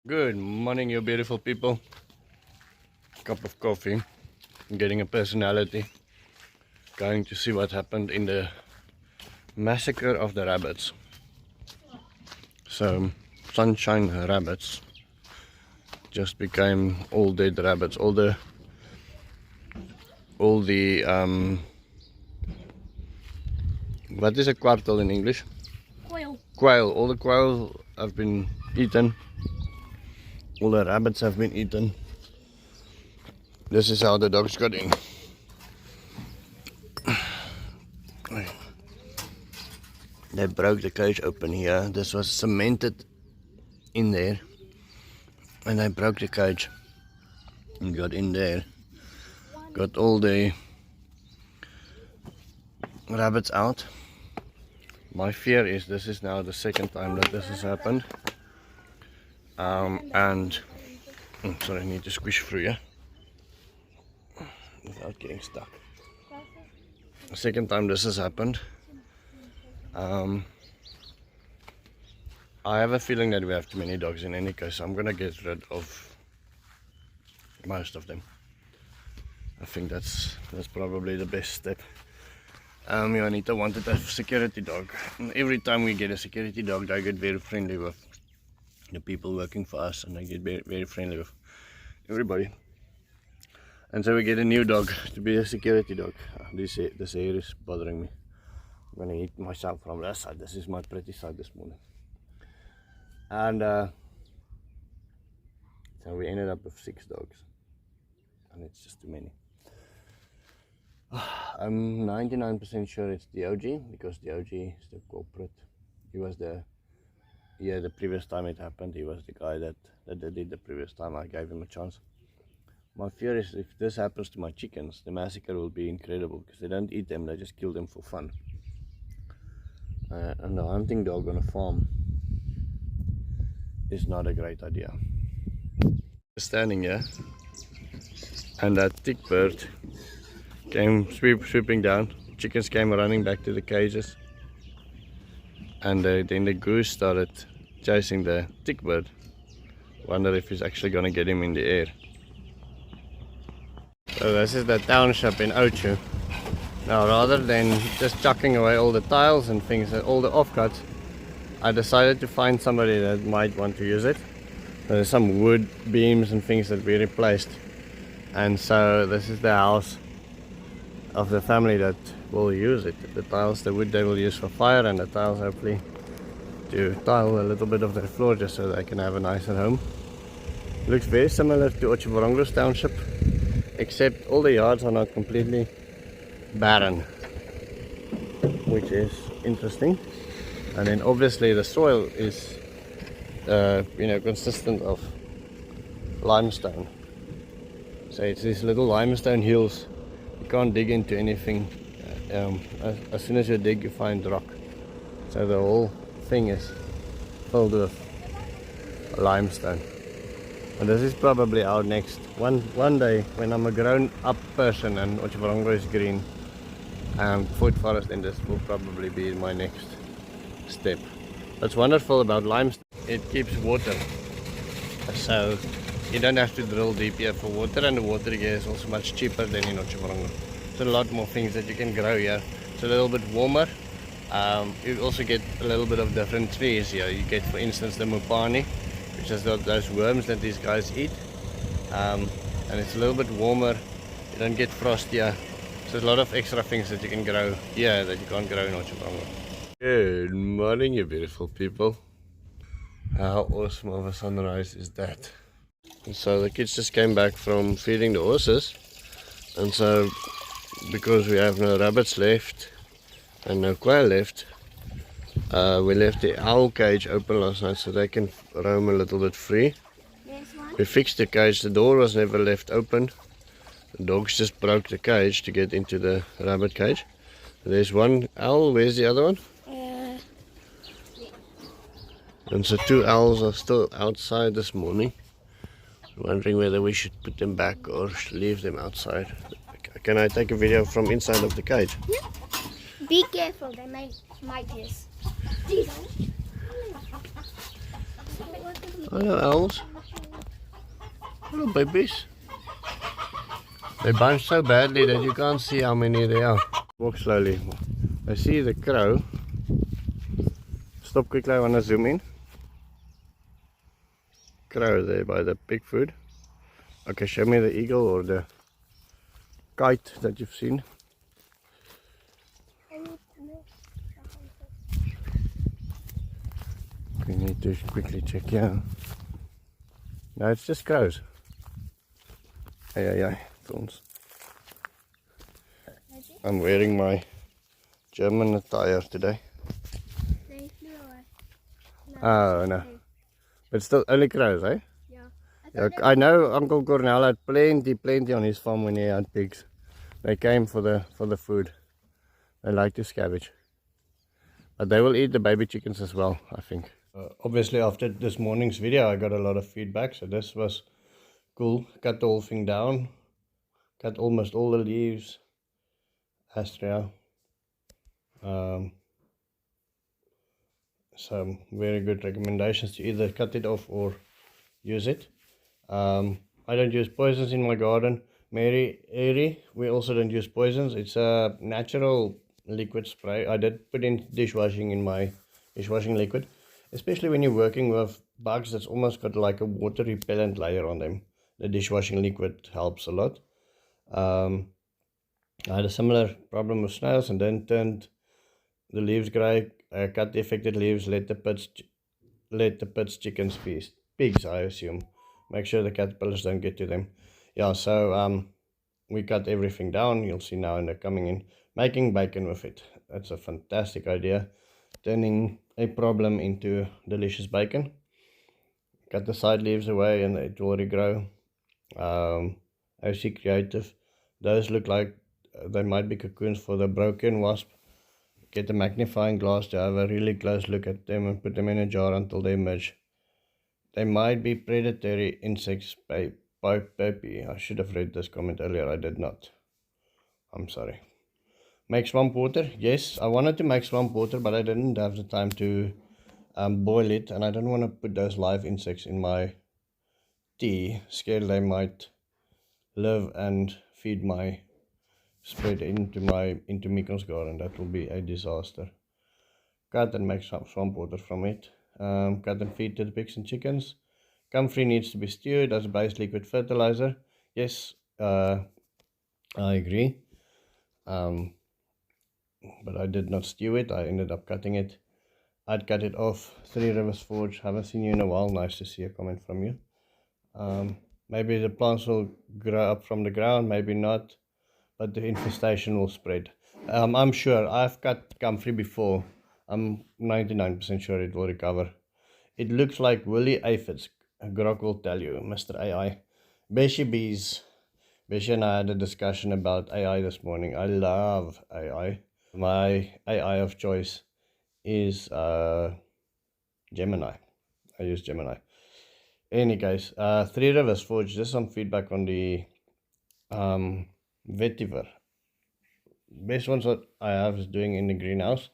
Good morning, you beautiful people. Cup of coffee, getting a personality. Going to see what happened in the massacre of the rabbits. So, sunshine rabbits just became all dead rabbits. All the what is a kwartel in English? Quail. Quail. All the quail have been eaten. All the rabbits have been eaten. This is how the dogs got in. They broke the cage open here. This was cemented in there. And they broke the cage and got in there. Got all the rabbits out. My fear is this is now the second time that this has happened. Sorry, I need to squish through here without getting stuck. The second time this has happened. I have a feeling that we have too many dogs in any case, so I'm gonna get rid of most of them. I think that's probably the best step. Anita wanted a security dog. And every time we get a security dog, they get very friendly with the people working for us, and they get very, very friendly with everybody. And so we get a new dog to be a security dog. This hair is bothering me. I'm gonna eat myself from that side. This is my pretty side this morning. And so we ended up with 6 dogs, and it's just too many. I'm 99% sure it's the OG, because the OG is the culprit. He was the previous time it happened, he was the guy that did it the previous time. I gave him a chance. My fear is if this happens to my chickens, the massacre will be incredible, because they don't eat them, they just kill them for fun. And a hunting dog on a farm is not a great idea. Standing here, and that tick bird came swooping down. Chickens came running back to the cages, and then the goose started chasing the tick bird. Wonder if he's actually gonna get him in the air. So this is the township in Ochu. Now, rather than just chucking away all the tiles and things, all the offcuts, I decided to find somebody that might want to use it. There's some wood beams and things that we replaced, and so this is the house of the family that will use it. The tiles, the wood they will use for fire, and the tiles hopefully to tile a little bit of their floor just so they can have a nicer home. It looks very similar to Otjiwarongo's township, except all the yards are not completely barren, which is interesting. And then obviously the soil is consistent of limestone, so it's these little limestone hills. You can't dig into anything. As soon as you dig, you find rock, so the whole thing is filled with limestone. And this is probably our next one day when I'm a grown up person and Otjiwarongo is green, food forest, and this will probably be my next step. What's wonderful about limestone, it keeps water, so you don't have to drill deep here for water, and the water here is also much cheaper than in Otjiwarongo. There's a lot more things that you can grow here. It's a little bit warmer. You also get a little bit of different trees here. You get, for instance, the mupani, which is those worms that these guys eat, and it's a little bit warmer. You don't get frost here, so there's a lot of extra things that you can grow here that you can't grow in Otjiwarongo. Good morning, you beautiful people. How awesome of a sunrise is that? And so the kids just came back from feeding the horses, and so because we have no rabbits left and no quail left, we left the owl cage open last night so they can roam a little bit free. We fixed the cage, the door was never left open. The dogs just broke the cage to get into the rabbit cage. There's one owl, where's the other one? And so 2 owls are still outside this morning. Wondering whether we should put them back or leave them outside. Can I take a video from inside of the cage? Yeah. Be careful, they might hiss. Hello owls. Little babies. They bunch so badly that you can't see how many there are. Walk slowly. I see the crow. Stop quickly, I want to zoom in. Crow there by the pig food. Okay, show me the eagle or the kite that you've seen. We need to quickly check, yeah. No, it's just crows. Hey, thorns. I'm wearing my German attire today. They flew away. Oh, no. But still, only crows, eh? Yeah. Yeah, I know Uncle Cornell had plenty on his farm when he had pigs. They came for the food. They like to scavenge. But they will eat the baby chickens as well, I think. Obviously after this morning's video I got a lot of feedback, so this was cool. Cut the whole thing down. Cut almost all the leaves. Astrea. Some very good recommendations to either cut it off or use it. I don't use poisons in my garden. Mary, we also don't use poisons. It's a natural liquid spray. I did put in dishwashing in my dishwashing liquid, especially when you're working with bugs that's almost got like a water repellent layer on them. The dishwashing liquid helps a lot. I had a similar problem with snails and then turned the leaves grey. Cut the affected leaves, let the pits chickens feast. Pigs, I assume. Make sure the caterpillars don't get to them. Yeah, so we cut everything down. You'll see now, and they're coming in, making bacon with it. That's a fantastic idea. Turning a problem into delicious bacon. Cut the side leaves away and it will regrow. OC Creative. Those look like they might be cocoons for the broken wasp. Get a magnifying glass to have a really close look at them and put them in a jar until they emerge. They might be predatory insects by Pepe. I should have read this comment earlier, I did not. I'm sorry. Make swamp water. Yes, I wanted to make swamp water, but I didn't have the time to boil it, and I don't want to put those live insects in my tea. Scared they might live and feed my spread into Mikon's garden. That will be a disaster. Cut and make some swamp water from it. Cut and feed to the pigs and chickens. Comfrey needs to be stewed as a base liquid fertilizer. Yes, I agree. But I did not stew it. I ended up cutting it. I'd cut it off. 3 Rivers Forge. Haven't seen you in a while. Nice to see a comment from you. Maybe the plants will grow up from the ground. Maybe not. But the infestation will spread. I'm sure. I've cut comfrey before. I'm 99% sure it will recover. It looks like woolly aphids. Grok will tell you, Mr. AI. Bessie Bees. Bessie and I had a discussion about AI this morning. I love AI. My AI of choice is Gemini. I use Gemini. Any case, 3 Rivers Forge. Just some feedback on the vetiver. Best ones that I have is doing in the greenhouse.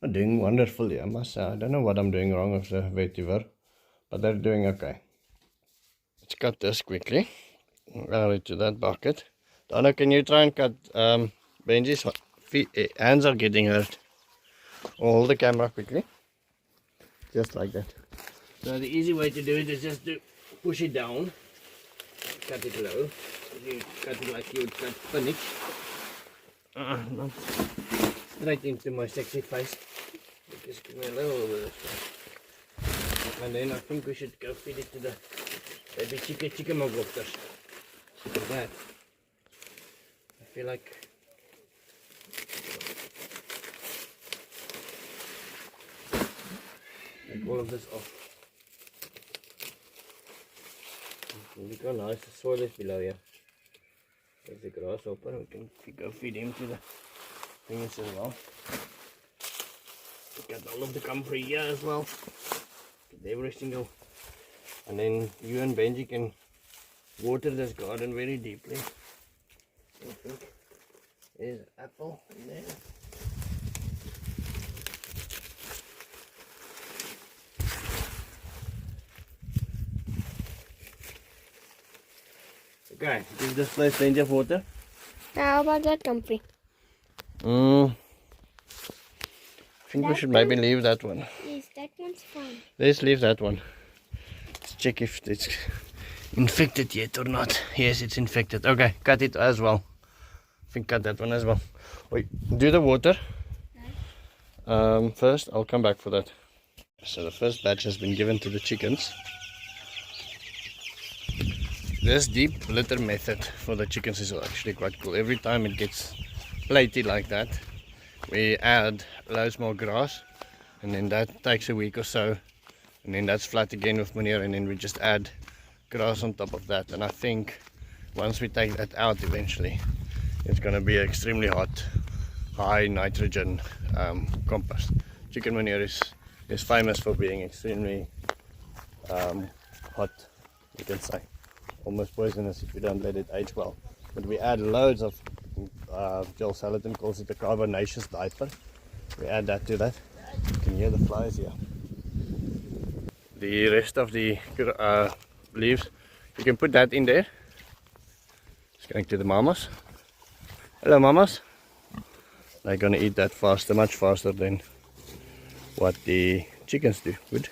Not doing wonderfully, I must say. I don't know what I'm doing wrong with the vetiver, but they're doing okay. Let's cut this quickly. Add it to that bucket. Donna, can you try and cut Benji's hands are getting hurt. Hold the camera quickly. Just like that. So the easy way to do it is just to push it down. Cut it low. You cut it like you would cut spinach. Not straight into my sexy face. Just give me a little bit of stuff. And then I think we should go feed it to the baby chickenmog doctors. Look at that. I feel like take all of this off. Look how nice the soil is below here. There's the grasshopper, we can go feed him to the things as well. Got all of the comfrey here as well. Get every single. And then you and Benji can water this garden very deeply. I think there's an apple in there. Okay, is this place plenty of water? How about that comfrey? I think we That should maybe leave that one. Yes, that one's fine. Let's leave that one. Let's check if it's infected yet or not. Yes, it's infected. Okay, cut it as well. I think cut that one as well. Wait, do the water. First, I'll come back for that. So the first batch has been given to the chickens. This deep litter method for the chickens is actually quite cool. Every time it gets platy like that, we add loads more grass, and then that takes a week or so, and then that's flat again with manure, and then we just add grass on top of that. And I think once we take that out eventually, it's going to be extremely hot, high nitrogen compost. Chicken manure is famous for being extremely hot, you can say, almost poisonous if you don't let it age well. But we add loads of Joel Salatin calls it a carbonaceous diaper. We add that to that. You can hear the flies here. The rest of the leaves, you can put that in there. It's going to the mamas. Hello mamas. They're going to eat that faster, much faster than what the chickens do. Good.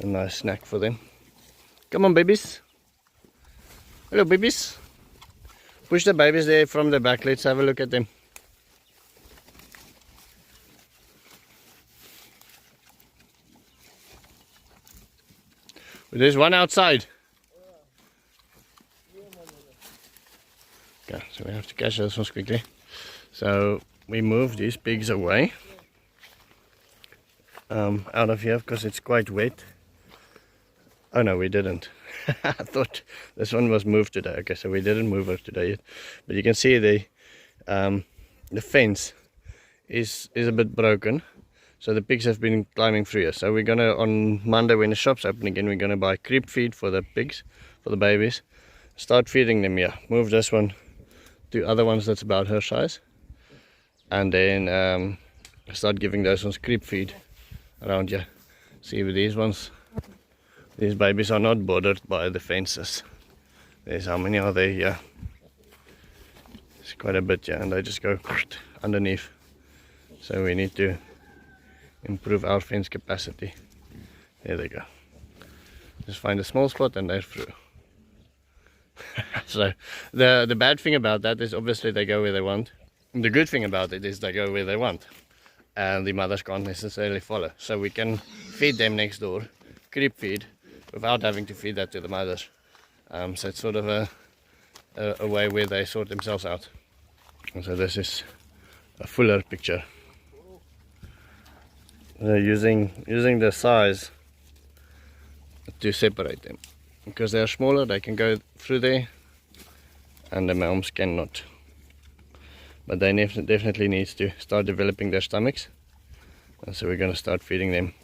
A nice snack for them. Come on babies. Hello babies. Push the babies there from the back. Let's have a look at them. There's one outside. Okay, so we have to catch those ones quickly. So we move these pigs away out of here because it's quite wet. Oh no, we didn't. I thought this one was moved today. Okay, so we didn't move it today yet. But you can see the fence is a bit broken. So the pigs have been climbing through here. So we're gonna, on Monday when the shop's open again, we're gonna buy creep feed for the pigs, for the babies. Start feeding them here. Move this one to other ones that's about her size. And then start giving those ones creep feed around here. See with these ones. These babies are not bordered by the fences. There's how many are there here? It's quite a bit here, and they just go underneath. So we need to improve our fence capacity. There they go. Just find a small spot and they're through. So the bad thing about that is obviously they go where they want. The good thing about it is they go where they want, and the mothers can't necessarily follow. So we can feed them next door, creep feed, without having to feed that to the mothers. So it's sort of a way where they sort themselves out. And so this is a fuller picture. Using the size to separate them, because they are smaller, they can go through there, and the moms cannot. But they definitely need to start developing their stomachs, and so we're going to start feeding them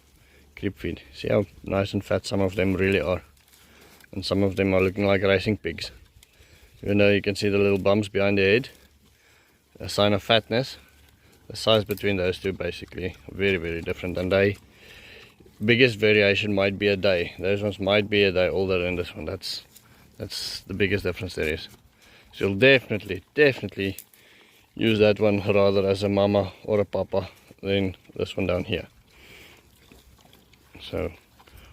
creep feed. See how nice and fat some of them really are, and some of them are looking like racing pigs. Even though you can see the little bumps behind their head, a sign of fatness. The size between those two basically very, very different, and the biggest variation might be a day. Those ones might be a day older than this one. That's the biggest difference there is. So you'll definitely use that one rather as a mama or a papa than this one down here. So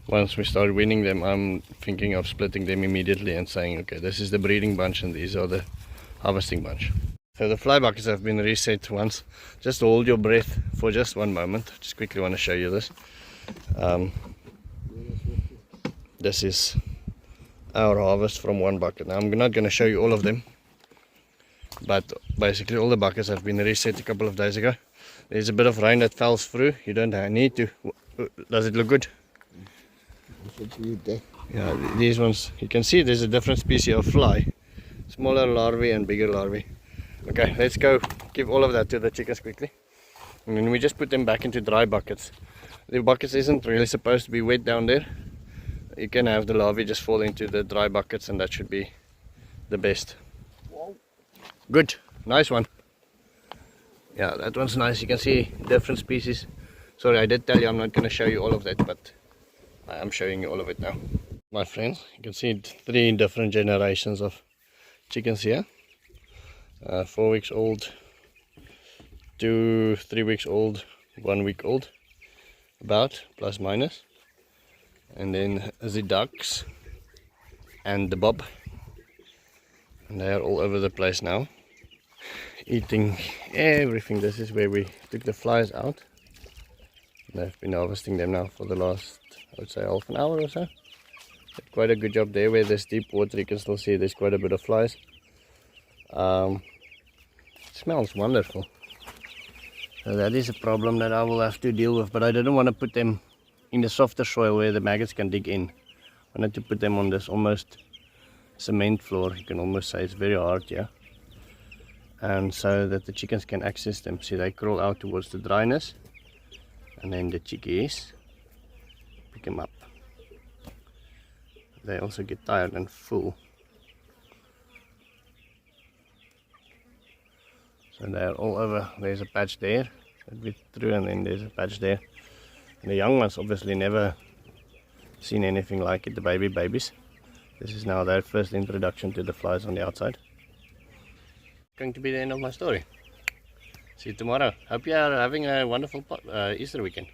once we start weaning them, I'm thinking of splitting them immediately and saying, okay, this is the breeding bunch and these are the harvesting bunch. So the fly buckets have been reset once. Just hold your breath for just one moment. Just quickly want to show you this. This is our harvest from one bucket. Now I'm not going to show you all of them, but basically all the buckets have been reset a couple of days ago. There's a bit of rain that falls through. You don't need to. Does it look good? Yeah, these ones, you can see there's a different species of fly. Smaller larvae and bigger larvae. Okay, let's go give all of that to the chickens quickly. And then we just put them back into dry buckets. The buckets isn't really supposed to be wet down there. You can have the larvae just fall into the dry buckets, and that should be the best. Good, nice one. Yeah, that one's nice. You can see different species. Sorry, I did tell you I'm not going to show you all of that, but I am showing you all of it now. My friends, you can see 3 different generations of chickens here. 4 weeks old, 2, 3 weeks old, 1 week old, about, plus minus. And then the ducks and the bob. And they are all over the place now, eating everything. This is where we took the flies out. They've been harvesting them now for the last, I would say, half an hour or so. Did quite a good job there. Where there's deep water, you can still see there's quite a bit of flies. It smells wonderful. So that is a problem that I will have to deal with, but I didn't want to put them in the softer soil where the maggots can dig in. I wanted to put them on this almost cement floor, you can almost say. It's very hard here. And so that the chickens can access them. See, they crawl out towards the dryness, and then the chickies pick them up. They also get tired and full. So they are all over. There's a patch there that we threw, and then there's a patch there. And the young ones obviously never seen anything like it, the babies. This is now their first introduction to the flies on the outside. Going to be the end of my story. See you tomorrow. Hope you are having a wonderful Easter weekend.